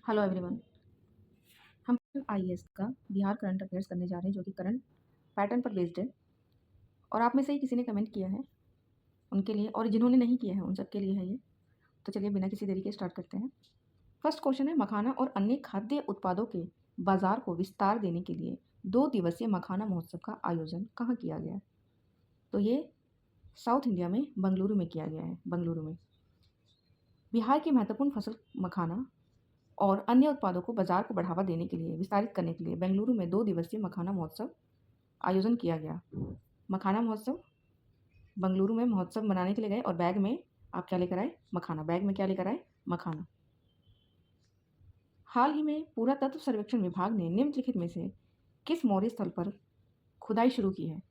Hello everyone. हम IAS का Bihar current affairs करने जा रहे हैं जो कि करंट पैटर्न पर बेस्ड है। और आप में से ही किसी ने कमेंट किया है उनके लिए, और जिन्होंने नहीं किया है उन सब के लिए है ये। तो चलिए बिना किसी देरी के स्टार्ट करते हैं। फर्स्ट क्वेश्चन है, मखाना और अन्य खाद्य उत्पादों के बाजार को विस्तार देने के लिए 2 दिवसीय मखाना महोत्सव का आयोजन कहाँ किया गया? तो ये साउथ इंडिया में बेंगलुरु में किया गया है। बेंगलुरु में बिहार की महत्वपूर्ण फसल मखाना और अन्य उत्पादों को बाजार को बढ़ावा देने के लिए विस्तारित करने के लिए बेंगलुरु में 2 दिवसीय मखाना महोत्सव आयोजन किया गया। मखाना महोत्सव, बेंगलुरु में महोत्सव मनाने के लिए गए और बैग में आप क्या लेकर आए? मखाना। बैग में क्या लेकर आए? मखाना। हाल ही में पुरातत्व सर्वेक्षण विभाग ने निम्नलिखित में से किस मौर्य स्थल पर खुदाई शुरू की है?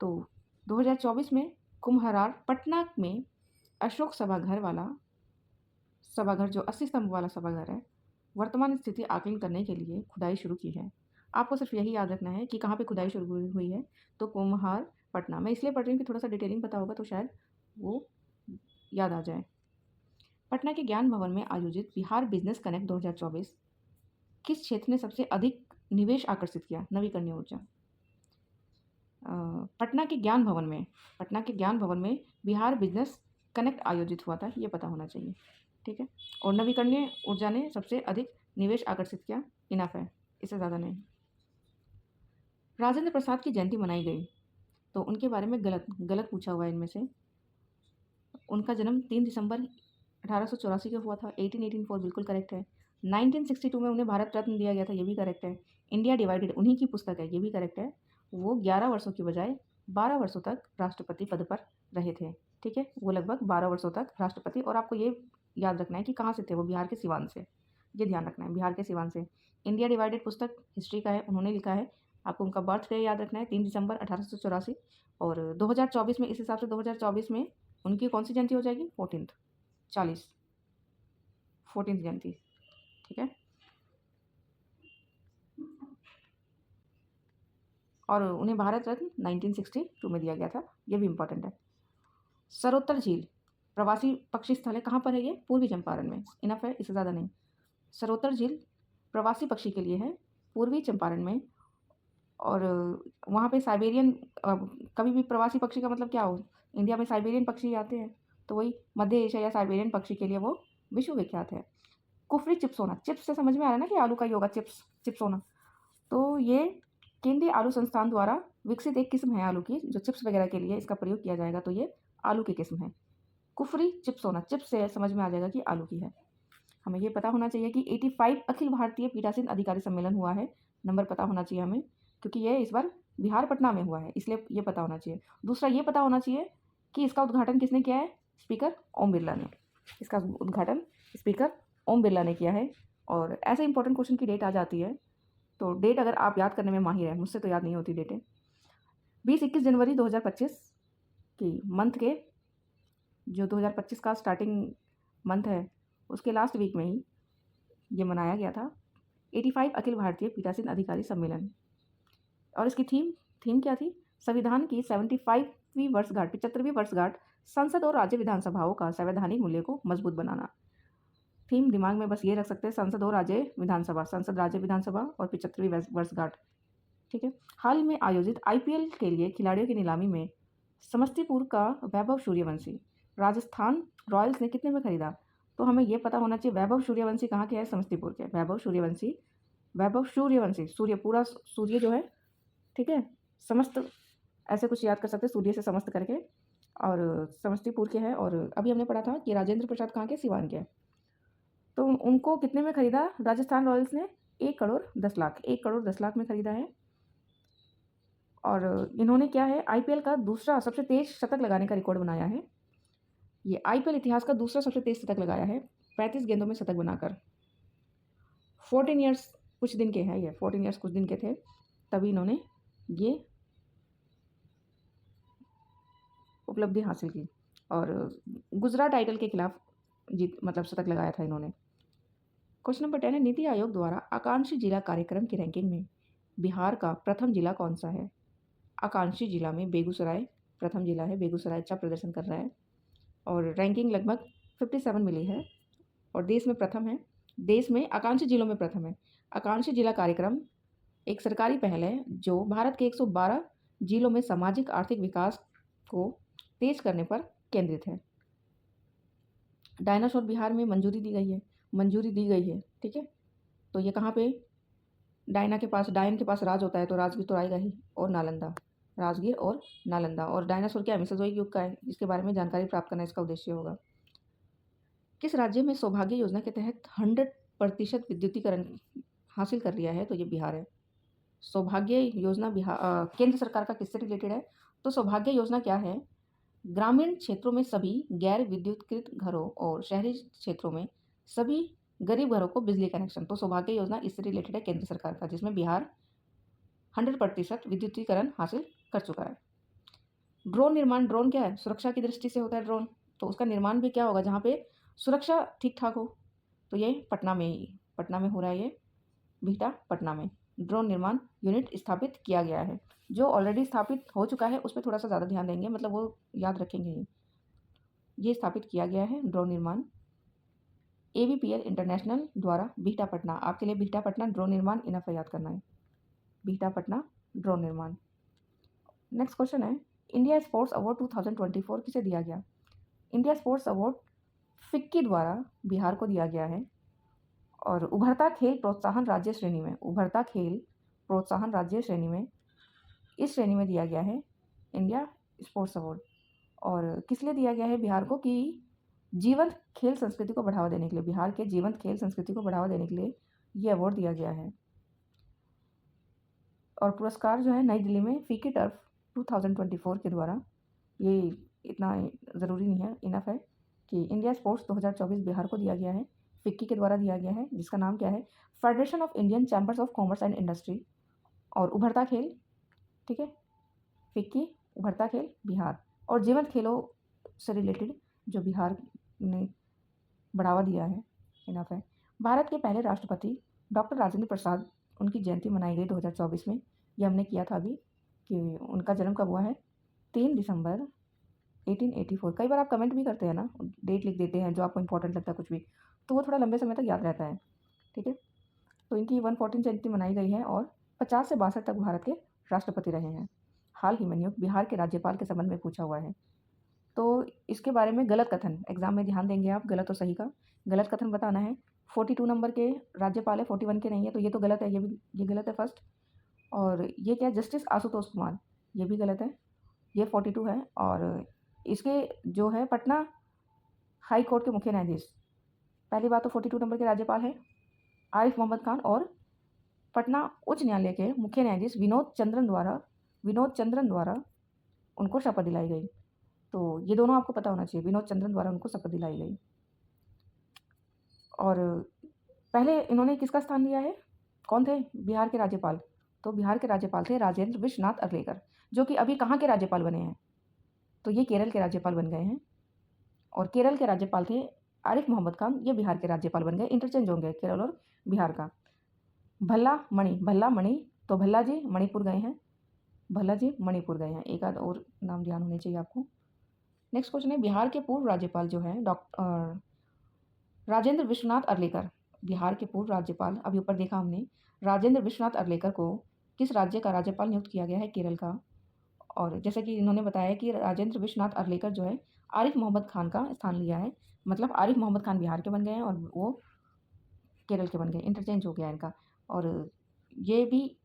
तो 2024 में कुम्हरार पटना में अशोक सभाघर जो 80 स्तंभ वाला सभाघर है, वर्तमान स्थिति आकलन करने के लिए खुदाई शुरू की है। आपको सिर्फ यही याद रखना है कि कहाँ पे खुदाई शुरू हुई है। तो कुम्हार पटना। मैं इसलिए पढ़ रही हूँ कि थोड़ा सा डिटेलिंग पता होगा तो शायद वो याद आ जाए। पटना के ज्ञान भवन में आयोजित बिहार बिजनेस कनेक्ट 2024 किस क्षेत्र ने सबसे अधिक निवेश आकर्षित किया? नवीकरणीय ऊर्जा। पटना के ज्ञान भवन में बिहार बिजनेस कनेक्ट आयोजित हुआ था, ये पता होना चाहिए। ठीक है। और नवीकरणीय ऊर्जा ने सबसे अधिक निवेश आकर्षित किया। इनफ है, इससे ज़्यादा नहीं। राजेंद्र प्रसाद की जयंती मनाई गई, तो उनके बारे में गलत पूछा हुआ है इनमें से। उनका जन्म 3 दिसंबर 1884 को हुआ था। 1884 बिल्कुल करेक्ट है। 1962 में उन्हें भारत रत्न दिया गया था, ये भी करेक्ट है। इंडिया डिवाइडेड उन्हीं की पुस्तक है, ये भी करेक्ट है। वो 11 वर्षों की बजाय 12 वर्षों तक राष्ट्रपति पद पर रहे थे। ठीक है, वो लगभग 12 वर्षों तक राष्ट्रपति। और आपको ये याद रखना है कि कहाँ से थे वो? बिहार के सिवान से। ये ध्यान रखना है, बिहार के सिवान से। इंडिया डिवाइडेड पुस्तक हिस्ट्री का है, उन्होंने लिखा है। आपको उनका बर्थ डे याद रखना है, 3 दिसंबर 1884। और 2024 में, इस हिसाब से 2024 में उनकी कौन सी जयंती हो जाएगी? 14th जयंती। ठीक है। और उन्हें भारत रत्न 1962 में दिया गया था, ये भी इंपॉर्टेंट है। सरोत्तर झील प्रवासी पक्षी स्थल है, कहाँ पर है ये? पूर्वी चंपारण में। इनफ है, इससे ज़्यादा नहीं। सरोत्तर झील प्रवासी पक्षी के लिए है, पूर्वी चंपारण में। और वहाँ पे साइबेरियन, कभी भी प्रवासी पक्षी का मतलब क्या हो? इंडिया में साइबेरियन पक्षी आते हैं, तो वही मध्य एशिया या साइबेरियन पक्षी के लिए वो विश्व विख्यात है। कुफरी चिप्स होना, चिप्स से समझ में आ रहा है ना कि आलू का ही होगा, चिप्स होना। तो ये केंद्रीय आलू संस्थान द्वारा विकसित एक किस्म है आलू की, जो चिप्स वगैरह के लिए इसका प्रयोग किया जाएगा। तो ये आलू की किस्म है। कुफरी चिप्स होना, चिप्स से समझ में आ जाएगा कि आलू की है। हमें ये पता होना चाहिए कि 85 अखिल भारतीय पीठासीन अधिकारी सम्मेलन हुआ है। नंबर पता होना चाहिए हमें, क्योंकि ये इस बार बिहार पटना में हुआ है, इसलिए ये पता होना चाहिए। दूसरा ये पता होना चाहिए कि इसका उद्घाटन किसने किया है? स्पीकर ओम बिरला ने। इसका उद्घाटन स्पीकर ओम बिरला ने किया है। और ऐसे इंपॉर्टेंट क्वेश्चन की डेट आ जाती है, तो डेट अगर आप याद करने में माहिर है, मुझसे तो याद नहीं होती डेटें। 20-21 जनवरी 2025 की मंथ के, जो 2025 का स्टार्टिंग मंथ है, उसके लास्ट वीक में ही ये मनाया गया था, 85 अखिल भारतीय पीठासीन अधिकारी सम्मेलन। और इसकी थीम क्या थी? संविधान की 75वीं वर्षगांठ, 75वीं वर्षगांठ, संसद और राज्य विधानसभाओं का संवैधानिक मूल्य को मजबूत बनाना। थीम दिमाग में बस ये रख सकते हैं, संसद और राज्य विधानसभा, संसद राज्य विधानसभा और 75वीं वर्षगांठ। ठीक है। हाल ही में आयोजित आईपीएल के लिए खिलाड़ियों की नीलामी में समस्तीपुर का वैभव सूर्यवंशी राजस्थान रॉयल्स ने कितने में खरीदा? तो हमें यह पता होना चाहिए वैभव सूर्यवंशी कहाँ के है? समस्तीपुर के। वैभव सूर्यवंशी, सूर्य पूरा सूर्य जो है, ठीक है, समस्त ऐसे कुछ याद कर सकते हैं, सूर्य से समस्त करके। और समस्तीपुर के हैं। और अभी हमने पढ़ा था कि राजेंद्र प्रसाद कहाँ के? सिवान के। तो उनको कितने में खरीदा राजस्थान रॉयल्स ने? 1 करोड़ 10 लाख, 1 करोड़ 10 लाख में खरीदा है। और इन्होंने क्या है, आईपीएल का दूसरा सबसे तेज शतक लगाने का रिकॉर्ड बनाया है। ये आईपीएल इतिहास का दूसरा सबसे तेज शतक लगाया है, 35 गेंदों में शतक बनाकर। 14 ईयर्स कुछ दिन के हैं ये, 14 ईयर्स कुछ दिन के थे तभी इन्होंने ये उपलब्धि हासिल की। और गुजरात टाइटल के खिलाफ जीत, मतलब शतक लगाया था इन्होंने। क्वेश्चन नंबर 10 है, नीति आयोग द्वारा आकांक्षी जिला कार्यक्रम की रैंकिंग में बिहार का प्रथम जिला कौन सा है? आकांक्षी जिला में बेगूसराय प्रथम जिला है। बेगूसराय अच्छा प्रदर्शन कर रहा है और रैंकिंग लगभग 57 मिली है और देश में प्रथम है। देश में आकांक्षी जिलों में प्रथम है। आकांक्षी जिला कार्यक्रम एक सरकारी पहल है जो भारत के 112 जिलों में सामाजिक आर्थिक विकास को तेज करने पर केंद्रित है। डायनासोर बिहार में मंजूरी दी गई है, ठीक है। तो ये कहाँ पे, डायन के पास राज होता है, तो राजगीर तो आएगा ही, और नालंदा, राजगीर और नालंदा। और डायनासोर क्या मेसोजोइक युग का है, इसके बारे में जानकारी प्राप्त करना इसका उद्देश्य होगा। किस राज्य में सौभाग्य योजना के तहत 100% विद्युतीकरण हासिल कर लिया है, तो ये बिहार है। सौभाग्य योजना केंद्र सरकार का किससे रिलेटेड है, तो सौभाग्य योजना क्या है, ग्रामीण क्षेत्रों में सभी गैर विद्युतीकृत घरों और शहरी क्षेत्रों में सभी गरीब घरों को बिजली कनेक्शन। तो सौभाग्य योजना इससे रिलेटेड है केंद्र सरकार का, जिसमें बिहार 100% विद्युतीकरण हासिल कर चुका है। ड्रोन निर्माण, ड्रोन क्या है, सुरक्षा की दृष्टि से होता है ड्रोन, तो उसका निर्माण भी क्या होगा जहाँ पे सुरक्षा ठीक ठाक हो, तो ये पटना में हो रहा है, ये बिहटा पटना में ड्रोन निर्माण यूनिट स्थापित किया गया है। जो ऑलरेडी स्थापित हो चुका है उस पर थोड़ा सा ज़्यादा ध्यान देंगे, मतलब वो याद रखेंगे। ये स्थापित किया गया है ड्रोन निर्माण AVPL इंटरनेशनल द्वारा बिहटा पटना। आपके लिए बिहटा पटना ड्रोन निर्माण इनफ याद करना है, बिहटा पटना ड्रोन निर्माण। नेक्स्ट क्वेश्चन है, इंडिया स्पोर्ट्स अवार्ड 2024 किसे दिया गया। इंडिया स्पोर्ट्स अवार्ड फिक्की द्वारा बिहार को दिया गया है। और उभरता खेल प्रोत्साहन राज्य श्रेणी में, इस श्रेणी में दिया गया है इंडिया स्पोर्ट्स अवार्ड। और किस लिए दिया गया है बिहार को, कि जीवंत खेल संस्कृति को बढ़ावा देने के लिए, बिहार के जीवंत खेल संस्कृति को बढ़ावा देने के लिए ये अवार्ड दिया गया है। और पुरस्कार जो है नई दिल्ली में फिक्की टर्फ 2024 के द्वारा, ये इतना ज़रूरी नहीं है, इनफ है कि इंडिया स्पोर्ट्स 2024 बिहार को दिया गया है, फिक्की के द्वारा दिया गया है, जिसका नाम क्या है, federation of Indian chambers of commerce and industry. और उभरता खेल, ठीक है, फिक्की, उभरता खेल बिहार। और जीवंत खेलों से रिलेटेड जो बिहार ने बढ़ावा दिया है, इनफ है। भारत के पहले राष्ट्रपति डॉक्टर राजेंद्र प्रसाद, उनकी जयंती मनाई गई 2024 में। ये हमने किया था अभी कि उनका जन्म कब हुआ है, 3 दिसंबर 1884। कई बार आप कमेंट भी करते हैं ना, डेट लिख देते हैं जो आपको इंपॉर्टेंट लगता है कुछ भी, तो वो थोड़ा लंबे समय तक याद रहता है, ठीक है। तो इनकी 114 जयंती मनाई गई है और 50 से 62 तक भारत के राष्ट्रपति रहे हैं। हाल ही में नियुक्त बिहार के राज्यपाल के संबंध में पूछा हुआ है, तो इसके बारे में गलत कथन, एग्जाम में ध्यान देंगे आप, गलत और सही का गलत कथन बताना है। 42 नंबर के राज्यपाल है, 41 के नहीं है, तो ये तो गलत है, ये गलत है फर्स्ट। और ये क्या है, जस्टिस आशुतोष कुमार, ये भी गलत है, ये 42 है। और इसके जो है पटना हाई कोर्ट के मुख्य न्यायाधीश, पहली बात तो 42 नंबर के राज्यपाल है आरिफ मोहम्मद खान, और पटना उच्च न्यायालय के मुख्य न्यायाधीश विनोद चंद्रन द्वारा उनको शपथ दिलाई गई। तो ये दोनों आपको पता होना चाहिए, विनोद चंद्रन द्वारा उनको शपथ दिलाई गई। और पहले इन्होंने किसका स्थान लिया है, कौन थे बिहार के राज्यपाल, तो बिहार के राज्यपाल थे राजेंद्र विश्वनाथ अर्लेकर, जो कि अभी कहाँ के राज्यपाल बने हैं, तो ये केरल के राज्यपाल बन गए हैं। और केरल के राज्यपाल थे आरिफ मोहम्मद खान, ये बिहार के राज्यपाल बन गए, इंटरचेंज होंगे केरल और बिहार का। भल्ला मणि, तो भल्ला जी मणिपुर गए हैं, एक आध और नाम ध्यान होने चाहिए आपको। नेक्स्ट क्वेश्चन है, बिहार के पूर्व राज्यपाल जो हैं राजेंद्र विश्वनाथ अर्लेकर, बिहार के पूर्व राज्यपाल, अभी ऊपर देखा हमने, राजेंद्र विश्वनाथ अर्लेकर को किस राज्य का राज्यपाल नियुक्त किया गया है, केरल का। और जैसे कि इन्होंने बताया कि राजेंद्र विश्वनाथ अर्लेकर जो है आरिफ मोहम्मद खान का स्थान लिया है, मतलब आरिफ मोहम्मद खान बिहार के बन गए हैं और वो केरल के बन गए, इंटरचेंज हो गया इनका। और ये भी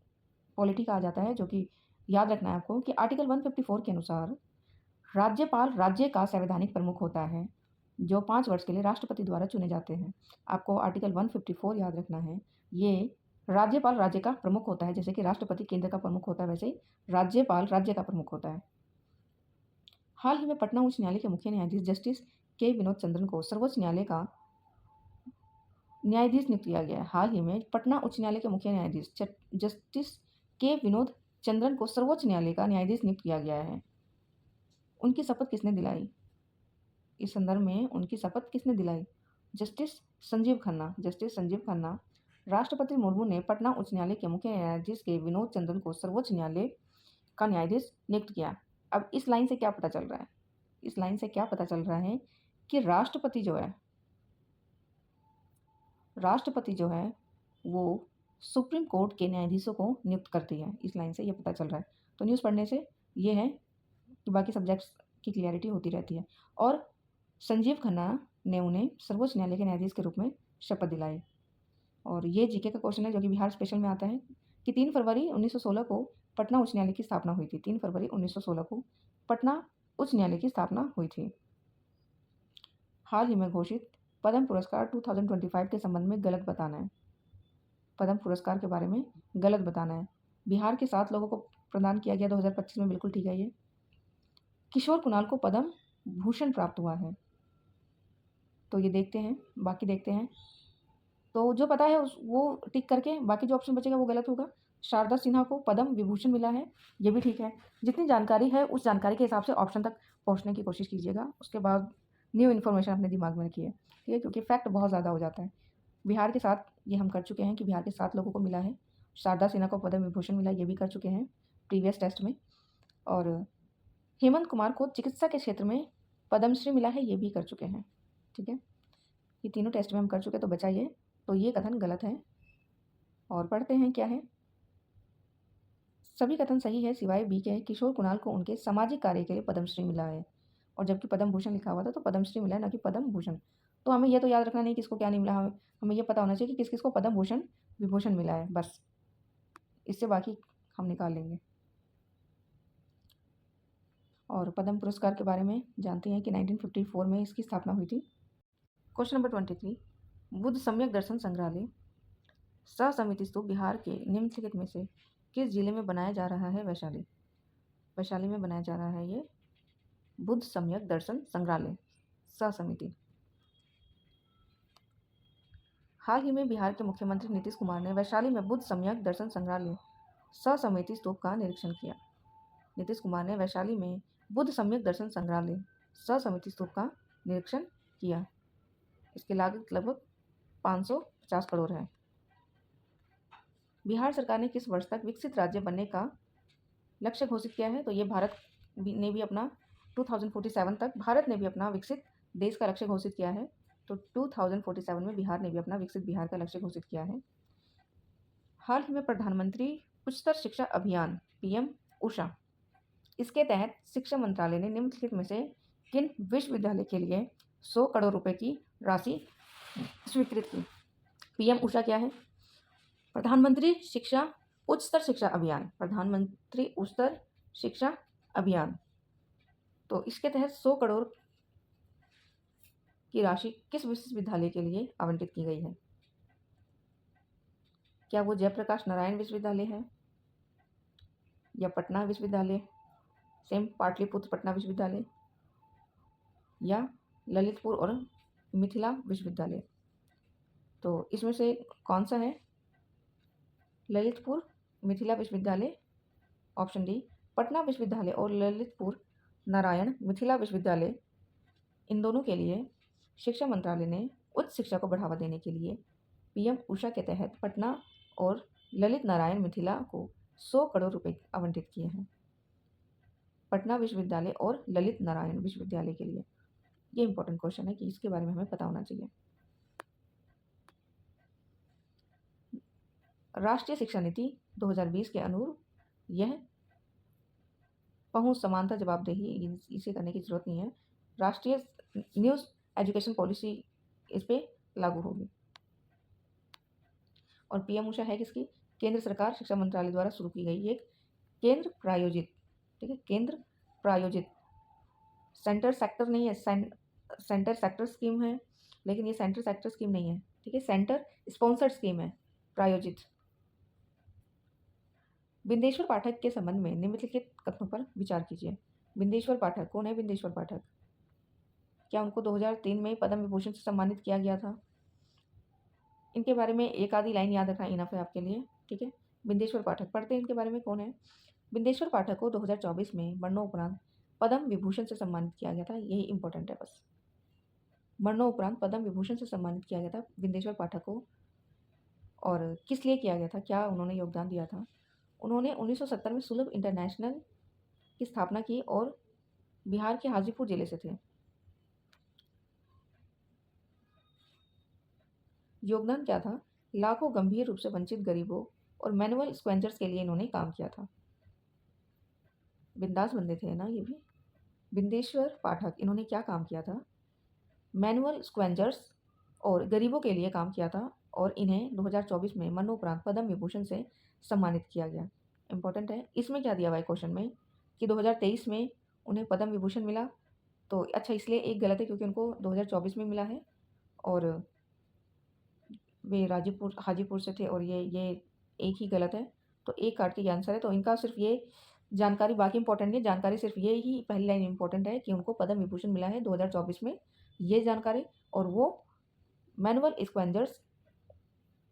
पॉलिटी का आ जाता है, जो कि याद रखना है आपको कि आर्टिकल 154 के अनुसार राज्यपाल राज्य का संवैधानिक प्रमुख होता है, जो 5 वर्ष के लिए राष्ट्रपति द्वारा चुने जाते हैं। आपको आर्टिकल 154 याद रखना है। ये राज्यपाल राज्य का प्रमुख होता है, जैसे कि राष्ट्रपति केंद्र का प्रमुख होता है, वैसे ही राज्यपाल राज्य का प्रमुख होता है। हाल ही में पटना उच्च न्यायालय के मुख्य न्यायाधीश जस्टिस के विनोद चंद्रन को सर्वोच्च न्यायालय का न्यायाधीश नियुक्त किया गया है। हाल ही में पटना उच्च न्यायालय के मुख्य न्यायाधीश जस्टिस के विनोद चंद्रन को सर्वोच्च न्यायालय का न्यायाधीश नियुक्त किया गया है। उनकी शपथ किसने दिलाई, इस संदर्भ में उनकी शपथ किसने दिलाई, जस्टिस संजीव खन्ना। राष्ट्रपति मुर्मू ने पटना उच्च न्यायालय के मुख्य न्यायाधीश के विनोद चंद्रन को सर्वोच्च न्यायालय का न्यायाधीश नियुक्त किया। अब इस लाइन से क्या पता चल रहा है, कि राष्ट्रपति जो है, राष्ट्रपति जो है वो सुप्रीम कोर्ट के न्यायाधीशों को नियुक्त करती है। इस लाइन से ये पता चल रहा है। तो न्यूज़ पढ़ने से ये है कि बाकी सब्जेक्ट्स की क्लियरिटी होती रहती है। और संजीव खन्ना ने उन्हें सर्वोच्च न्यायालय के न्यायाधीश के रूप में शपथ दिलाई। और ये जीके का क्वेश्चन है जो कि बिहार स्पेशल में आता है कि 3 फरवरी 1916 को पटना उच्च न्यायालय की स्थापना हुई थी। 3 फरवरी 1916 को पटना उच्च न्यायालय की स्थापना हुई थी। हाल ही में घोषित पद्म पुरस्कार 2025 के संबंध में गलत बताना है। पद्म पुरस्कार के बारे में गलत बताना है। बिहार के 7 लोगों को प्रदान किया गया 2025 में, बिल्कुल ठीक है ये। किशोर कुणाल को पद्म भूषण प्राप्त हुआ है। तो ये देखते हैं, बाकी देखते हैं। तो जो पता है वो टिक करके, बाकी जो ऑप्शन बचेगा वो गलत होगा। शारदा सिन्हा को पद्म विभूषण मिला है, ये भी ठीक है। जितनी जानकारी है उस जानकारी के हिसाब से ऑप्शन तक पहुंचने की कोशिश कीजिएगा। उसके बाद न्यू इन्फॉर्मेशन अपने दिमाग में रखिए, ठीक है, क्योंकि फैक्ट बहुत ज़्यादा हो जाता है। बिहार के साथ ये हम कर चुके हैं कि बिहार के 7 लोगों को मिला है। शारदा सिन्हा को पद्म विभूषण मिला, ये भी कर चुके हैं प्रीवियस टेस्ट में। और हेमंत कुमार को चिकित्सा के क्षेत्र में पद्मश्री मिला है, ये भी कर चुके हैं, ठीक है। ये तीनों टेस्ट में हम कर चुके, तो बचा ये। तो ये कथन गलत है। और पढ़ते हैं क्या है। सभी कथन सही है सिवाय बी के। किशोर कुणाल को उनके सामाजिक कार्य के लिए पद्मश्री मिला है, और जबकि पद्म भूषण लिखा हुआ था तो पद्मश्री मिला है, ना कि पद्म भूषण। तो हमें यह तो याद रखना नहीं किसको क्या नहीं मिला, हमें यह पता होना चाहिए कि किस किस को पद्म भूषण विभूषण मिला है, बस। इससे बाकी हम निकाल लेंगे। और पद्म पुरस्कार के बारे में जानते हैं कि 1954 में इसकी स्थापना हुई थी। क्वेश्चन नंबर 23, बुद्ध सम्यक दर्शन संग्रहालय सह समिति स्तूप बिहार के निम्नलिखित में से किस जिले में बनाया जा रहा है? वैशाली। वैशाली में बनाया जा रहा है ये बुद्ध सम्यक दर्शन संग्रहालय सह समिति। हाल ही में बिहार के मुख्यमंत्री नीतीश कुमार ने वैशाली में बुद्ध सम्यक दर्शन संग्रहालय सह समिति स्तूप का निरीक्षण किया। नीतीश कुमार ने वैशाली में बुद्ध सम्यक दर्शन संग्रहालय सह समिति स्तूप का निरीक्षण किया। इसकी लागत लगभग 550 करोड़ है। बिहार सरकार ने किस वर्ष तक विकसित राज्य बनने का लक्ष्य घोषित किया है? तो ये भारत ने भी अपना 2047 तक भारत ने भी अपना विकसित देश का लक्ष्य घोषित किया है। तो 2047 में बिहार ने भी अपना विकसित बिहार का लक्ष्य घोषित किया है। हाल ही में प्रधानमंत्री उच्चतर शिक्षा अभियान पीएम उषा, इसके तहत शिक्षा मंत्रालय ने निम्नलिखित में से किन विश्वविद्यालय के लिए 100 करोड़ रुपए की राशि स्वीकृत की? पीएम उषा क्या है? प्रधानमंत्री उच्चतर शिक्षा अभियान, प्रधानमंत्री उच्चतर शिक्षा अभियान। तो इसके तहत 100 करोड़ की राशि किस विश्वविद्यालय के लिए आवंटित की गई है? क्या वो जयप्रकाश नारायण विश्वविद्यालय है, या पटना विश्वविद्यालय, सेम पाटलिपुत्र पटना विश्वविद्यालय, या ललितपुर और मिथिला विश्वविद्यालय? तो इसमें से कौन सा है? ललितपुर मिथिला विश्वविद्यालय, ऑप्शन डी। पटना विश्वविद्यालय और ललितपुर नारायण मिथिला विश्वविद्यालय, इन दोनों के लिए शिक्षा मंत्रालय ने उच्च शिक्षा को बढ़ावा देने के लिए पीएम उषा के तहत पटना और ललित नारायण मिथिला को 100 करोड़ रुपए आवंटित किए हैं। पटना विश्वविद्यालय और ललित नारायण विश्वविद्यालय के लिए। ये इंपॉर्टेंट क्वेश्चन है कि इसके बारे में हमें पता होना चाहिए। राष्ट्रीय शिक्षा नीति 2020 के अनुरूप यह पहुंच समानता जवाबदेही इसे करने की जरूरत नहीं है। राष्ट्रीय न्यूज़ एजुकेशन पॉलिसी इस पे लागू होगी। और पीएम उषा है किसकी? केंद्र सरकार शिक्षा मंत्रालय द्वारा शुरू की गई एक केंद्र प्रायोजित, ठीक है, केंद्र प्रायोजित, सेंटर सेक्टर नहीं है, सेंटर सेक्टर स्कीम है, लेकिन ये सेंटर सेक्टर स्कीम नहीं है, ठीक है, सेंटर स्पॉन्सर्ड स्कीम है, प्रायोजित। बिंदेश्वर पाठक के संबंध में निम्नलिखित कथनों पर विचार कीजिए। बिंदेश्वर पाठक कौन है? बिंदेश्वर पाठक, क्या उनको 2003 में पद्म विभूषण से सम्मानित किया गया था? इनके बारे में एक आधी लाइन याद रखना इनफ है आपके लिए, ठीक है। बिंदेश्वर पाठक, पढ़ते हैं इनके बारे में कौन है। बिंदेश्वर पाठक को 2024 में मरणोपरांत पद्म विभूषण से सम्मानित किया गया था। यही इंपॉर्टेंट है बस। मरणोपरांत पद्म विभूषण से सम्मानित किया गया था बिंदेश्वर पाठक को। और किस लिए किया गया था, क्या उन्होंने योगदान दिया था? उन्होंने 1970 में सुलभ इंटरनेशनल की स्थापना की और बिहार के हाजीपुर जिले से थे। योगदान क्या था? लाखों गंभीर रूप से वंचित गरीबों और मैनुअल स्क्वेंजर्स के लिए इन्होंने काम किया था। बिंदास बंदे थे ना ये भी। बिंदेश्वर पाठक, इन्होंने क्या काम किया था? मैनुअल स्क्वेंजर्स और गरीबों के लिए काम किया था और इन्हें 2024 में मरणोपरांत पद्म विभूषण से सम्मानित किया गया। इंपॉर्टेंट है। इसमें क्या दिया हुआ है क्वेश्चन में कि 2023 में उन्हें पद्म विभूषण मिला, तो अच्छा इसलिए एक गलत है क्योंकि उनको 2024 में मिला है और वे हाजीपुर से थे और ये एक ही गलत है, तो एक काट के ये आंसर है। तो इनका सिर्फ ये जानकारी, बाकी इंपॉर्टेंट नहीं, जानकारी सिर्फ ये ही पहली लाइन इंपॉर्टेंट है कि उनको पद्म विभूषण मिला है 2024 में, ये जानकारी, और वो मैनुअल स्क्वेंजर्स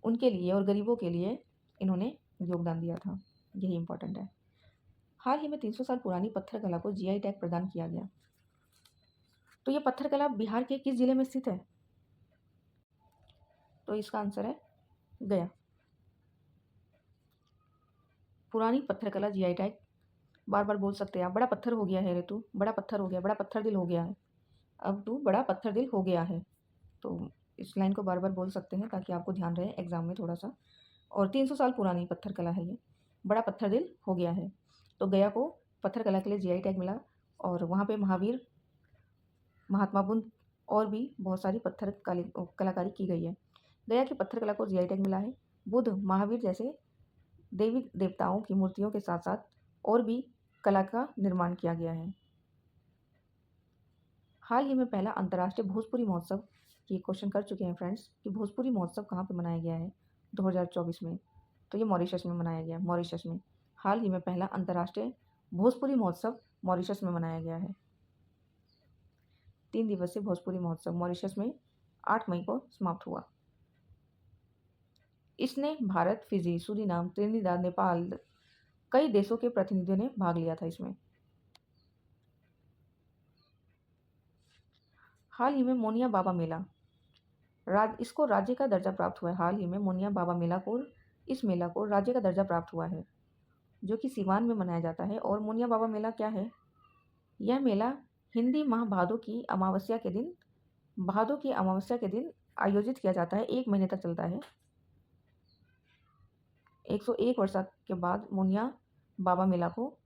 उनके लिए और गरीबों के लिए इन्होंने योगदान दिया था, यही इंपॉर्टेंट है। हाल ही में 300 साल पुरानी पत्थर कला को जीआई टैग प्रदान किया गया। तो ये पत्थर कला बिहार के किस जिले में स्थित है? तो इसका आंसर है गया। पुरानी पत्थर कला जीआई टैग, बार बार बोल सकते हैं आप। बड़ा पत्थर हो गया है रे तू, बड़ा पत्थर हो गया, बड़ा पत्थर दिल हो गया है, अब तू बड़ा पत्थर दिल हो गया है। तो इस लाइन को बार बार बोल सकते हैं ताकि आपको ध्यान रहे एग्जाम में थोड़ा सा। और 300 साल पुरानी पत्थर कला है ये, बड़ा पत्थर दिल हो गया है। तो गया को पत्थर कला के लिए जीआई टैग मिला और वहाँ पे महावीर, महात्मा बुद्ध और भी बहुत सारी पत्थर कलाकारी की गई है। गया की पत्थर कला को जीआई टैग मिला है। बुद्ध, महावीर जैसे देवी देवताओं की मूर्तियों के साथ साथ और भी कला का निर्माण किया गया है। हाल ही में पहला अंतर्राष्ट्रीय भोजपुरी महोत्सव, ये क्वेश्चन कर चुके हैं फ्रेंड्स, कि भोजपुरी महोत्सव कहाँ पे मनाया गया है 2024 में? तो ये मॉरिशस में मनाया गया, मॉरिशस में। हाल ही में पहला अंतर्राष्ट्रीय भोजपुरी महोत्सव मॉरिशस में मनाया गया है। 3 दिवसीय भोजपुरी महोत्सव मॉरिशस में 8 मई को समाप्त हुआ। इसने Bharat, Fiji, Suriname, Trinidad, Nepal, कई देशों के प्रतिनिधियों ने भाग लिया था इसमें। हाल ही में मोनिया बाबा मेला, इसको राज्य का दर्जा प्राप्त हुआ है। हाल ही में मोनिया बाबा मेला को, इस मेला को राज्य का दर्जा प्राप्त हुआ है, जो कि सीवान में मनाया जाता है। और मोनिया बाबा मेला क्या है? यह मेला हिंदी माह भादों की अमावस्या के दिन, आयोजित किया जाता है। 1 महीने तक चलता है। 101 वर्ष के बाद मोनिया बाबा मेला को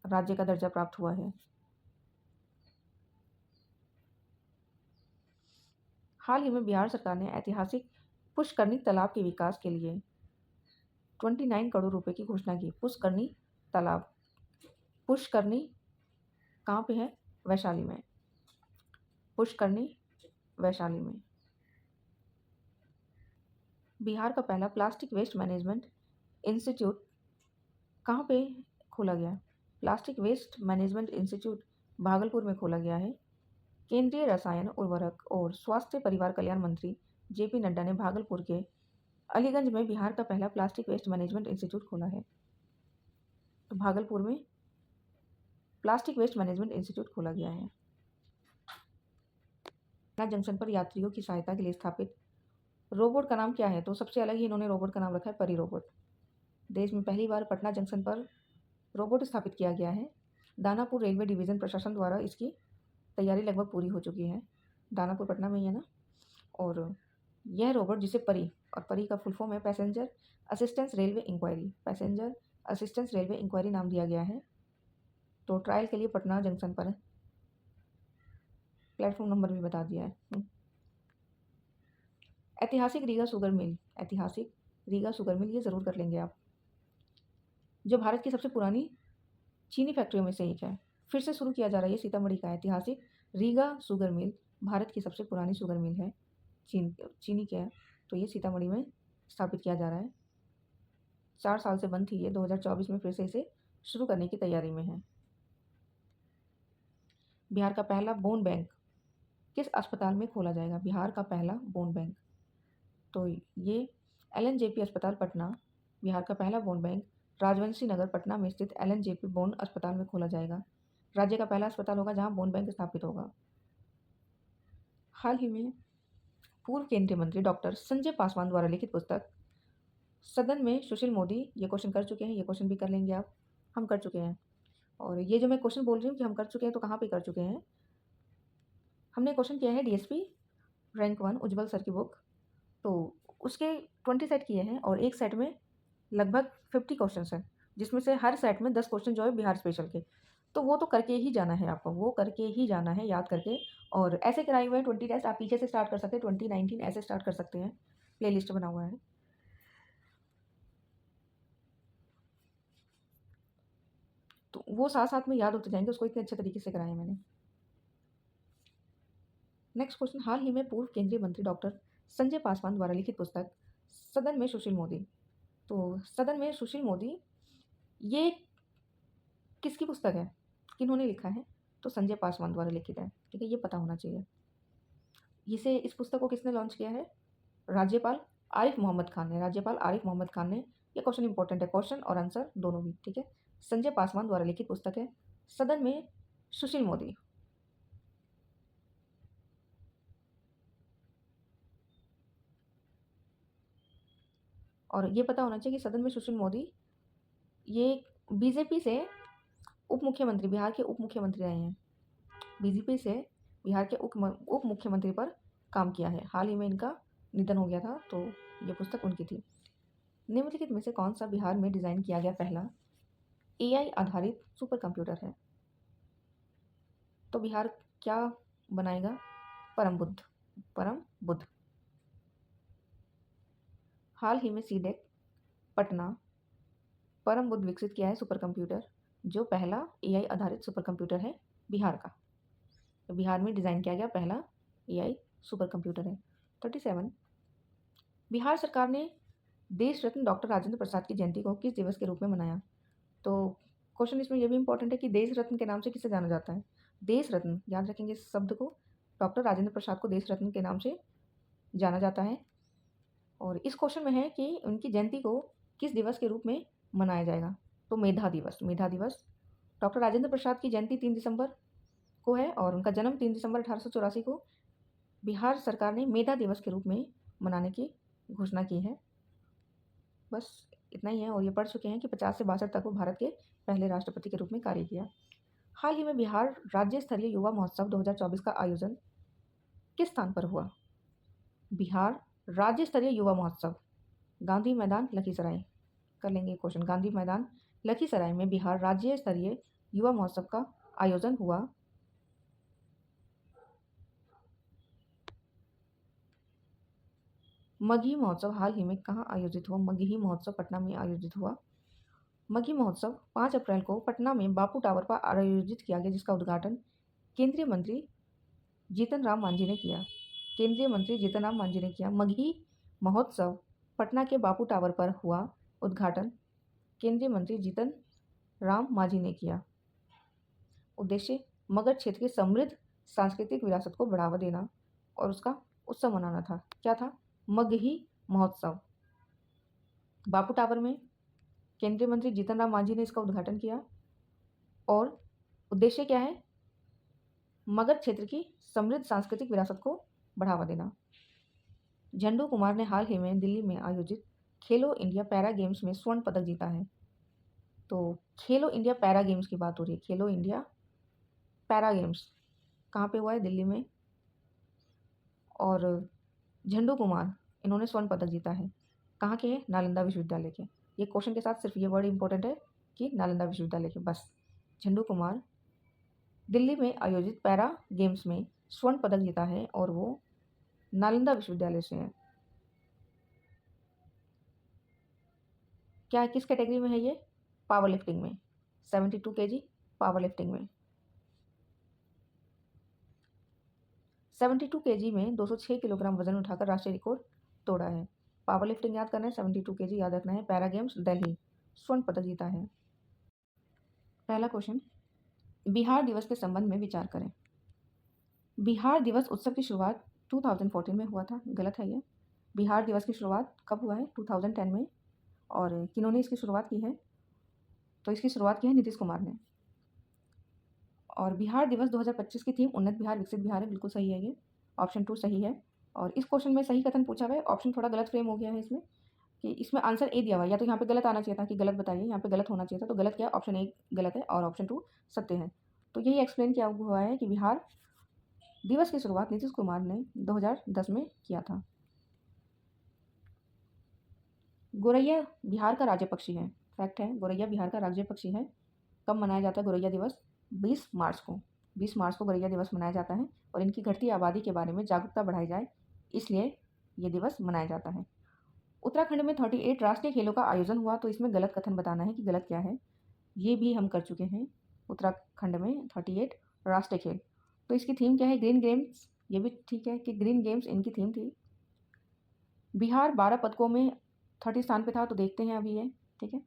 राज्य का दर्जा प्राप्त हुआ है। हाल ही में बिहार सरकार ने ऐतिहासिक पुष्करनी तालाब के विकास के लिए 29 करोड़ रुपए की घोषणा की। पुष्करनी तालाब, पुष्करनी कहाँ पे है? वैशाली में। पुष्करनी वैशाली में। बिहार का पहला प्लास्टिक वेस्ट मैनेजमेंट इंस्टीट्यूट कहाँ पे खोला गया? Plastic waste management institute Bhagalpur में खोला गया है। केंद्रीय रसायन, उर्वरक और स्वास्थ्य परिवार कल्याण मंत्री जेपी नड्डा ने भागलपुर के अलीगंज में बिहार का पहला प्लास्टिक वेस्ट मैनेजमेंट इंस्टीट्यूट खोला है। तो भागलपुर में प्लास्टिक वेस्ट मैनेजमेंट इंस्टीट्यूट खोला गया है। पटना जंक्शन पर यात्रियों की सहायता के लिए स्थापित रोबोट का नाम क्या है? तो सबसे अलग ही इन्होंने रोबोट का नाम रखा है परी रोबोट। देश में पहली बार पटना जंक्शन पर रोबोट स्थापित किया गया है। दानापुर रेलवे डिवीज़न प्रशासन द्वारा इसकी तैयारी लगभग पूरी हो चुकी है। दानापुर पटना में ही है ना। और यह रोबोट, जिसे परी, और परी का फुल फॉर्म है passenger assistance railway inquiry, passenger assistance railway inquiry नाम दिया गया है। तो ट्रायल के लिए पटना जंक्शन पर है। प्लेटफॉर्म नंबर भी बता दिया है। ऐतिहासिक रीगा शुगर मिल, ऐतिहासिक रीगा शुगर मिल, ये ज़रूर कर लेंगे आप, जो भारत की सबसे पुरानी चीनी फैक्ट्रियों में से एक है। फिर से शुरू किया जा रहा है, ये सीतामढ़ी का ऐतिहासिक रीगा शुगर मिल भारत की सबसे पुरानी शुगर मिल है, चीनी क्या है। तो ये सीतामढ़ी में स्थापित किया जा रहा है। 4 साल से बंद थी ये, 2024 में फिर से इसे शुरू करने की तैयारी में है। बिहार का पहला बोन बैंक किस अस्पताल में खोला जाएगा? बिहार का पहला बोन बैंक, तो ये LNJP अस्पताल पटना, बिहार का पहला बोन बैंक राजवंशी नगर पटना में स्थित LNJP बोन अस्पताल में खोला जाएगा। राज्य का पहला अस्पताल होगा जहां बोन बैंक स्थापित होगा। हाल ही में पूर्व केंद्रीय मंत्री डॉक्टर संजय पासवान द्वारा लिखित पुस्तक सदन में सुशील मोदी, ये क्वेश्चन कर चुके हैं, ये क्वेश्चन भी कर लेंगे आप, हम कर चुके हैं। और ये जो मैं क्वेश्चन बोल रही हूँ कि हम कर चुके हैं, तो कहाँ पे कर चुके हैं? हमने क्वेश्चन किया है DSP रैंक 1 उज्ज्वल सर की बुक। तो उसके 20 सेट किए हैं और एक सेट में लगभग 50 क्वेश्चंस हैं, जिसमें से हर सेट में 10 क्वेश्चन जो है बिहार स्पेशल के। तो वो तो करके ही जाना है आपको, वो करके ही जाना है याद करके। और ऐसे कराए हुए हैं 20 टेस्ट, आप पीछे से स्टार्ट कर सकते हैं, 2019 ऐसे स्टार्ट कर सकते हैं, प्ले लिस्ट बना हुआ है। तो वो साथ साथ में याद होते जाएंगे, उसको इतने अच्छे तरीके से कराया है मैंने। नेक्स्ट क्वेश्चन, हाल ही में पूर्व केंद्रीय मंत्री डॉक्टर संजय पासवान द्वारा लिखित पुस्तक सदन में सुशील मोदी। तो सदन में सुशील मोदी, ये किसकी पुस्तक है, किन्होंने लिखा है? तो संजय पासवान द्वारा लिखित है, ठीक है, ये पता होना चाहिए। इस पुस्तक को किसने लॉन्च किया है? राज्यपाल आरिफ मोहम्मद खान ने। राज्यपाल आरिफ मोहम्मद खान ने। ये क्वेश्चन इंपॉर्टेंट है, क्वेश्चन और आंसर दोनों भी, ठीक है। संजय पासवान द्वारा लिखित पुस्तक है सदन में सुशील मोदी। और ये पता होना चाहिए कि सदन में सुशील मोदी ये बीजेपी से उप मुख्यमंत्री, बिहार के उप मुख्यमंत्री रहे हैं। बीजेपी से बिहार के उप मुख्यमंत्री पर काम किया है। हाल ही में इनका निधन हो गया था, तो ये पुस्तक उनकी थी। निम्नलिखित में से कौन सा बिहार में डिज़ाइन किया गया पहला एआई आधारित सुपर कंप्यूटर है? तो बिहार क्या बनाएगा? परम बुद्ध। परम बुद्ध। हाल ही में सीडेक पटना परम बुद्ध विकसित किया है सुपर कंप्यूटर, जो पहला एआई आधारित सुपर कंप्यूटर है बिहार का। तो बिहार में डिज़ाइन किया गया पहला एआई सुपर कंप्यूटर है। 37, बिहार सरकार ने देश रत्न डॉक्टर राजेंद्र प्रसाद की जयंती को किस दिवस के रूप में मनाया? तो क्वेश्चन इसमें यह भी इंपॉर्टेंट है कि देश रत्न के नाम से किसे जाना जाता है? देश रत्न, याद रखेंगे इस शब्द को। डॉक्टर राजेंद्र प्रसाद को देश रत्न के नाम से जाना जाता है। और इस क्वेश्चन में है कि उनकी जयंती को किस दिवस के रूप में मनाया जाएगा? तो मेधा दिवस। मेधा दिवस। डॉक्टर राजेंद्र प्रसाद की जयंती 3 दिसंबर को है और उनका जन्म 3 दिसंबर 1884 को बिहार सरकार ने मेधा दिवस के रूप में मनाने की घोषणा की है। बस इतना ही है। और ये पढ़ चुके हैं कि 50 से 62 तक वो भारत के पहले राष्ट्रपति के रूप में कार्य किया। हाल ही में बिहार राज्य स्तरीय युवा महोत्सव 2024 का आयोजन किस स्थान पर हुआ? बिहार राज्य स्तरीय युवा महोत्सव गांधी मैदान लखीसराय। कर लेंगे क्वेश्चन। गांधी मैदान लखीसराय में बिहार राज्य स्तरीय युवा महोत्सव का आयोजन हुआ। मगही महोत्सव हाल ही में कहाँ आयोजित हुआ? मगही महोत्सव पटना में आयोजित हुआ। मगही महोत्सव 5 अप्रैल को पटना में बापू टावर पर आयोजित किया गया, जिसका उद्घाटन केंद्रीय मंत्री जीतन राम मांझी ने किया। केंद्रीय मंत्री जीतन राम मांझी ने किया। मगही महोत्सव पटना के बापू टावर पर हुआ, उद्घाटन केंद्रीय मंत्री जीतन राम मांझी ने किया। उद्देश्य मगध क्षेत्र की समृद्ध सांस्कृतिक विरासत को बढ़ावा देना और उसका उत्सव मनाना था। क्या था? मगही महोत्सव। बापू टावर में केंद्रीय मंत्री जीतन राम मांझी ने इसका उद्घाटन किया और उद्देश्य क्या है? मगध क्षेत्र की समृद्ध सांस्कृतिक विरासत को बढ़ावा देना। झंडू कुमार ने हाल ही में दिल्ली में आयोजित खेलो इंडिया पैरा गेम्स में स्वर्ण पदक जीता है। तो खेलो इंडिया पैरा गेम्स की बात हो रही है। खेलो इंडिया पैरा गेम्स कहाँ पे हुआ है? दिल्ली में। और झंडू कुमार, इन्होंने स्वर्ण पदक जीता है। कहाँ के हैं? नालंदा विश्वविद्यालय के। ये क्वेश्चन के साथ सिर्फ ये वर्ड इंपॉर्टेंट है कि नालंदा विश्वविद्यालय के, बस। झंडू कुमार दिल्ली में आयोजित पैरा गेम्स में स्वर्ण पदक जीता है और वो नालंदा विश्वविद्यालय से है। क्या किस कैटेगरी में है ये? पावर लिफ्टिंग में। 72 kg पावर लिफ्टिंग में। 72 kg में 206 किलोग्राम वजन उठाकर राष्ट्रीय रिकॉर्ड तोड़ा है। पावर लिफ्टिंग याद करना है, 72 kg याद रखना है। पैरा गेम्स दिल्ली, स्वर्ण पदक जीता है। पहला क्वेश्चन, बिहार दिवस के संबंध में विचार करें। बिहार दिवस उत्सव की शुरुआत 2014 में हुआ था। गलत है ये। बिहार दिवस की शुरुआत कब हुआ है? 2010 में। और किन्होंने इसकी शुरुआत की है? तो इसकी शुरुआत की है नीतीश कुमार ने। और बिहार दिवस 2025 की थीम उन्नत बिहार विकसित बिहार है। बिल्कुल सही है ये। ऑप्शन 2 सही है। और इस क्वेश्चन में सही कथन पूछा हुआ है। ऑप्शन थोड़ा गलत फ्रेम हो गया है इसमें, कि इसमें आंसर ए दिया हुआ है, या तो यहाँ पे गलत आना चाहिए था कि गलत बताइए, यहाँ पे गलत होना चाहिए था। तो गलत क्या? ऑप्शन ए गलत है और ऑप्शन 2 सत्य है। तो यही एक्सप्लेन किया हुआ है कि बिहार दिवस की शुरुआत नीतीश कुमार ने 2010 में किया था। गोरैया बिहार का राज्य पक्षी है। फैक्ट है, गोरैया बिहार का राज्य पक्षी है। कब मनाया जाता है गोरैया दिवस? 20 मार्च को। 20 मार्च को गोरैया दिवस मनाया जाता है और इनकी घटती आबादी के बारे में जागरूकता बढ़ाई जाए, इसलिए ये दिवस मनाया जाता है। उत्तराखंड में 38 राष्ट्रीय खेलों का आयोजन हुआ, तो इसमें गलत कथन बताना है कि गलत क्या है। ये भी हम कर चुके हैं। उत्तराखंड में 38 राष्ट्रीय खेल, तो इसकी थीम क्या है? Green games. ये भी ठीक है कि ग्रीन गेम्स इनकी थीम थी। बिहार 12 पदकों में 30 स्थान पे था, तो देखते हैं अभी ये, ठीक है।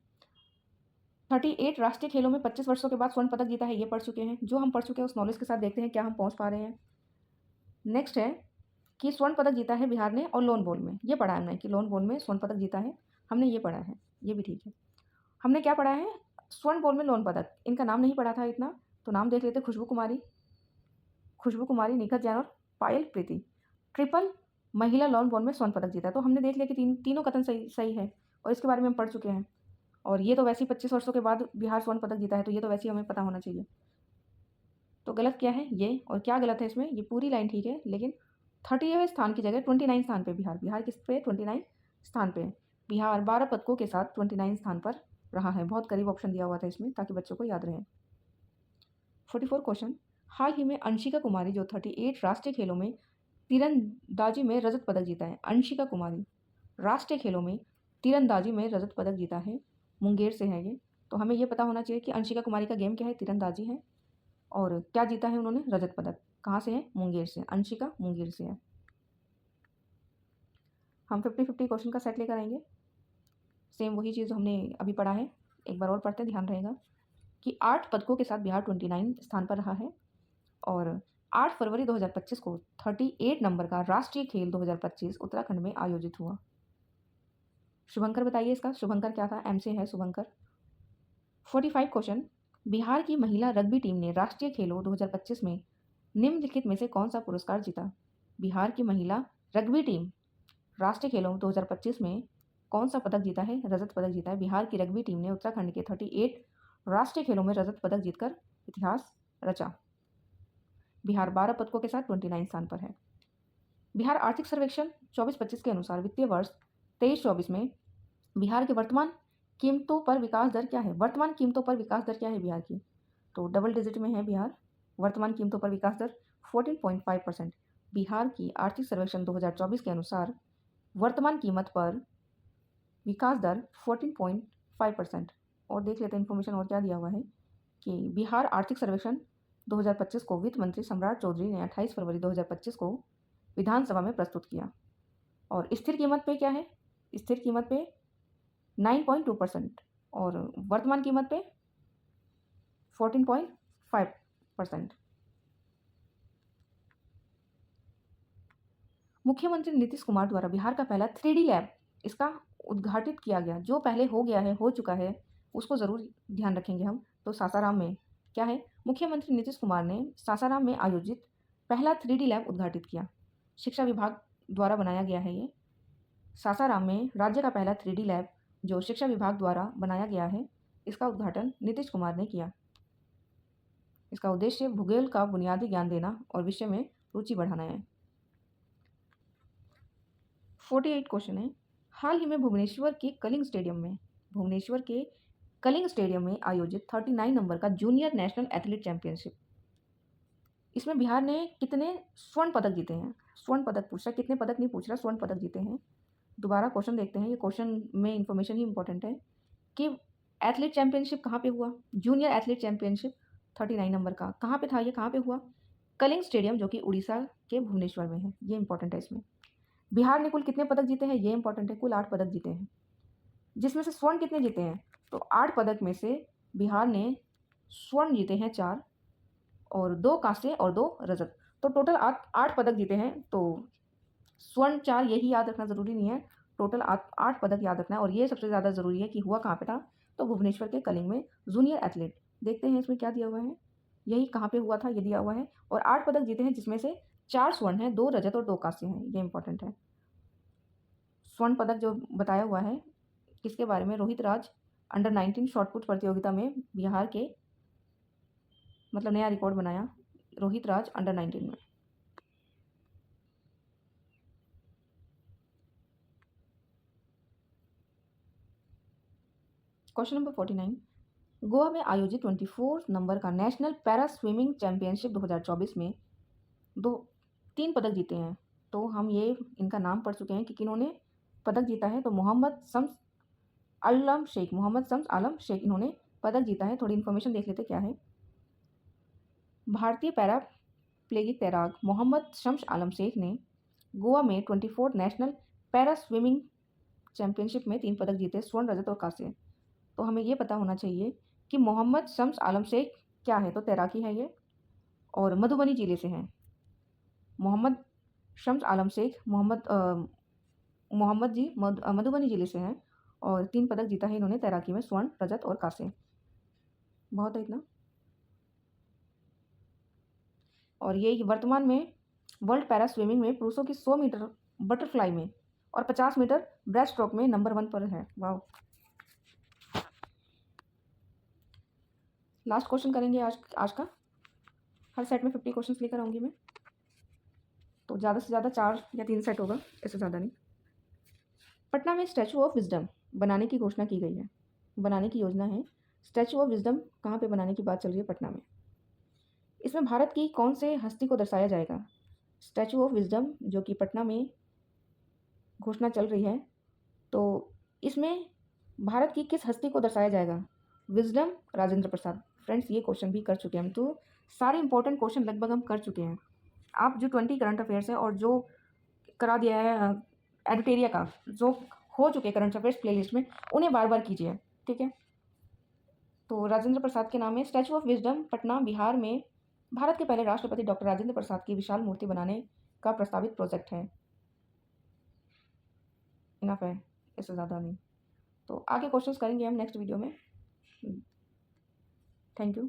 38 राष्ट्रीय खेलों में 25 वर्षों के बाद स्वर्ण पदक जीता है, ये पढ़ चुके हैं। जो हम पढ़ चुके हैं उस नॉलेज के साथ देखते हैं क्या हम पहुंच पा रहे हैं। नेक्स्ट है कि स्वर्ण पदक जीता है बिहार ने और लोन बॉल में, ये पढ़ा है हमने कि लोन बॉल में स्वर्ण पदक जीता है, हमने ये पढ़ा है, ये भी ठीक है। हमने क्या पढ़ा है? स्वर्ण बॉल में लोन पदक। इनका नाम नहीं पढ़ा था इतना, तो नाम देख लेते। खुशबू कुमारी, निखत जैन और पायल प्रीति। ट्रिपल महिला लॉन बॉल में स्वर्ण पदक जीता, तो हमने देख लिया कि तीनों कथन सही है और इसके बारे में हम पढ़ चुके हैं। और ये तो वैसे ही 25 वर्षों के बाद बिहार स्वर्ण पदक जीता है, तो ये तो वैसे ही हमें पता होना चाहिए। तो गलत क्या है ये और क्या गलत है इसमें? ये पूरी लाइन ठीक है, लेकिन 30वें स्थान की जगह 29 स्थान पे बिहार किस पे? 29 स्थान पे। बिहार 12 पदकों के साथ 29 स्थान पर रहा है। बहुत करीब ऑप्शन दिया हुआ था इसमें ताकि बच्चों को याद रहे। 44 क्वेश्चन। हाल ही में अंशिका कुमारी जो 38 राष्ट्रीय खेलों में तीरंदाजी में रजत पदक जीता है। अंशिका कुमारी राष्ट्रीय खेलों में तीरंदाजी में रजत पदक जीता है, मुंगेर से है ये। तो हमें ये पता होना चाहिए कि अंशिका कुमारी का गेम क्या है? तीरंदाजी है। और क्या जीता है उन्होंने? रजत पदक। कहाँ से है? मुंगेर से। अंशिका मुंगेर से है। हम 50-50 क्वेश्चन का सेट लेकर आएंगे। सेम वही चीज़ हमने अभी पढ़ा है, एक बार और पढ़ते हैं, ध्यान रहेगा कि 8 पदकों के साथ बिहार 29 स्थान पर रहा है। और 8 फरवरी 2025 को 38 नंबर का राष्ट्रीय खेल 2025 उत्तराखंड में आयोजित हुआ। शुभंकर बताइए इसका, शुभंकर क्या था? एम से है शुभंकर। 45 क्वेश्चन। बिहार की महिला रग्बी टीम ने राष्ट्रीय खेलों 2025 में निम्नलिखित में से कौन सा पुरस्कार जीता? बिहार की महिला रग्बी टीम राष्ट्रीय खेलों 2025 में कौन सा पदक जीता है? रजत पदक जीता है। बिहार की रग्बी टीम ने उत्तराखंड के 38 राष्ट्रीय खेलों में रजत पदक जीतकर इतिहास रचा। बिहार 12 पदकों के साथ 29 स्थान पर है। बिहार आर्थिक सर्वेक्षण 24-25 के अनुसार वित्तीय वर्ष 23-24 में बिहार के वर्तमान कीमतों पर विकास दर क्या है? वर्तमान कीमतों पर विकास दर क्या है बिहार की? तो डबल डिजिट में है बिहार। वर्तमान कीमतों पर विकास दर 14.5%। बिहार की आर्थिक सर्वेक्षण 2024 के अनुसार वर्तमान कीमत पर विकास दर 14.5%। और देख लेते हैं इन्फॉर्मेशन और क्या दिया हुआ है कि बिहार आर्थिक सर्वेक्षण 2025 को वित्त मंत्री सम्राट चौधरी ने 28 फरवरी 2025 को विधानसभा में प्रस्तुत किया। और स्थिर कीमत पे क्या है? स्थिर कीमत पे 9.2% और वर्तमान कीमत पे 14.5%। मुख्यमंत्री नीतीश कुमार द्वारा बिहार का पहला 3D लैब इसका उद्घाटित किया गया। जो पहले हो गया है, हो चुका है, उसको ज़रूर ध्यान रखेंगे हम। तो सासाराम में क्या है? मुख्यमंत्री नीतीश कुमार ने सासाराम में आयोजित पहला 3D लैब उद्घाटित किया। शिक्षा विभाग द्वारा बनाया गया है ये। सासाराम में राज्य का पहला 3D लैब जो शिक्षा विभाग द्वारा बनाया गया है, इसका उद्घाटन नीतीश कुमार ने किया। इसका उद्देश्य भूगोल का बुनियादी ज्ञान देना और विषय में रुचि बढ़ाना है। 48 क्वेश्चन है। हाल ही में भुवनेश्वर के कलिंग स्टेडियम में आयोजित 39 नंबर का जूनियर नेशनल एथलीट चैंपियनशिप, इसमें बिहार ने कितने स्वर्ण पदक जीते हैं? स्वर्ण पदक पूछ रहा, कितने पदक नहीं पूछ रहा, स्वर्ण पदक जीते हैं। दोबारा क्वेश्चन देखते हैं। ये क्वेश्चन में इंफॉर्मेशन ही इंपॉर्टेंट है कि एथलीट चैंपियनशिप कहाँ पे हुआ? जूनियर एथलीट चैंपियनशिप 39 नंबर का कहाँ पे था? ये कहाँ पे हुआ? कलिंग स्टेडियम जो कि उड़ीसा के भुवनेश्वर में है। ये इंपॉर्टेंट है इसमें। बिहार ने कुल कितने पदक जीते हैं? ये इंपॉर्टेंट है। कुल 8 पदक जीते हैं, जिसमें से स्वर्ण कितने जीते हैं? तो 8 पदक में से बिहार ने स्वर्ण जीते हैं 4 और 2 कांस्य और 2 रजत, तो टोटल 8 पदक जीते हैं। तो स्वर्ण 4 यही याद रखना ज़रूरी नहीं है, टोटल 8 पदक याद रखना है। और ये सबसे ज़्यादा ज़रूरी है कि हुआ कहाँ पे था? तो भुवनेश्वर के कलिंग में जूनियर एथलीट। देखते हैं इसमें क्या दिया हुआ है, यही कहाँ पे हुआ था ये दिया हुआ है। और 8 पदक जीते हैं, जिसमें से 4 स्वर्ण हैं, 2 रजत और 2 कांस्य हैं। ये इंपॉर्टेंट है। स्वर्ण पदक जो बताया हुआ है किसके बारे में? रोहित राज अंडर 19 शॉटपुट प्रतियोगिता में बिहार के मतलब नया रिकॉर्ड बनाया रोहित राज अंडर 19 में। क्वेश्चन नंबर 49, गोवा में आयोजित 24 नंबर का नेशनल पैरा स्विमिंग चैंपियनशिप 2024 में दो 3 पदक जीते हैं। तो हम ये इनका नाम पढ़ चुके हैं कि किन्होंने पदक जीता है। तो मोहम्मद शम्स आलम शेख इन्होंने पदक जीता है। थोड़ी इन्फॉर्मेशन देख लेते क्या है। भारतीय पैरा प्लेगिक तैराक मोहम्मद शम्स आलम शेख ने गोवा में 24 नेशनल पैरा स्विमिंग चैंपियनशिप में 3 पदक जीते, स्वर्ण, रजत और कांस्य। तो हमें ये पता होना चाहिए कि मोहम्मद शम्स आलम शेख क्या है, तो तैराकी है ये और मधुबनी जिले से हैं। मोहम्मद शम्स आलम शेख मोहम्मद जी मधुबनी जिले से हैं और 3 पदक जीता है इन्होंने तैराकी में, स्वर्ण, रजत और कांस्य। बहुत है इतना। और ये वर्तमान में वर्ल्ड पैरा स्विमिंग में पुरुषों की 100 मीटर बटरफ्लाई में और 50 मीटर ब्रेस्ट स्ट्रोक में नंबर 1 पर है। वाह। लास्ट क्वेश्चन करेंगे आज का। हर सेट में 50 क्वेश्चन लेकर आऊँगी मैं, तो ज़्यादा से ज़्यादा 4 या 3 सेट होगा, इससे ज़्यादा नहीं। पटना में स्टैचू ऑफ विजडम बनाने की घोषणा की गई है, बनाने की योजना है। स्टैचू ऑफ विजडम कहाँ पे बनाने की बात चल रही है? पटना में। इसमें भारत की कौन से हस्ती को दर्शाया जाएगा? स्टैचू ऑफ विजडम जो कि पटना में घोषणा चल रही है, तो इसमें भारत की किस हस्ती को दर्शाया जाएगा? विजडम, राजेंद्र प्रसाद। फ्रेंड्स, ये क्वेश्चन भी कर चुके हैं हम, तो सारे इंपॉर्टेंट क्वेश्चन लगभग हम कर चुके हैं। आप जो 20 करंट अफेयर्स है और जो करा दिया है एडिटेरिया का, जो हो चुके करंट अफेयर्स प्लेलिस्ट में, उन्हें बार बार कीजिए, ठीक है। तो राजेंद्र प्रसाद के नाम में statue of wisdom Patna Bihar में भारत के पहले राष्ट्रपति डॉक्टर राजेंद्र प्रसाद की विशाल मूर्ति बनाने का प्रस्तावित प्रोजेक्ट है। इनफ है, इससे ज़्यादा नहीं। तो आगे क्वेश्चंस करेंगे हम नेक्स्ट वीडियो में। Thank you.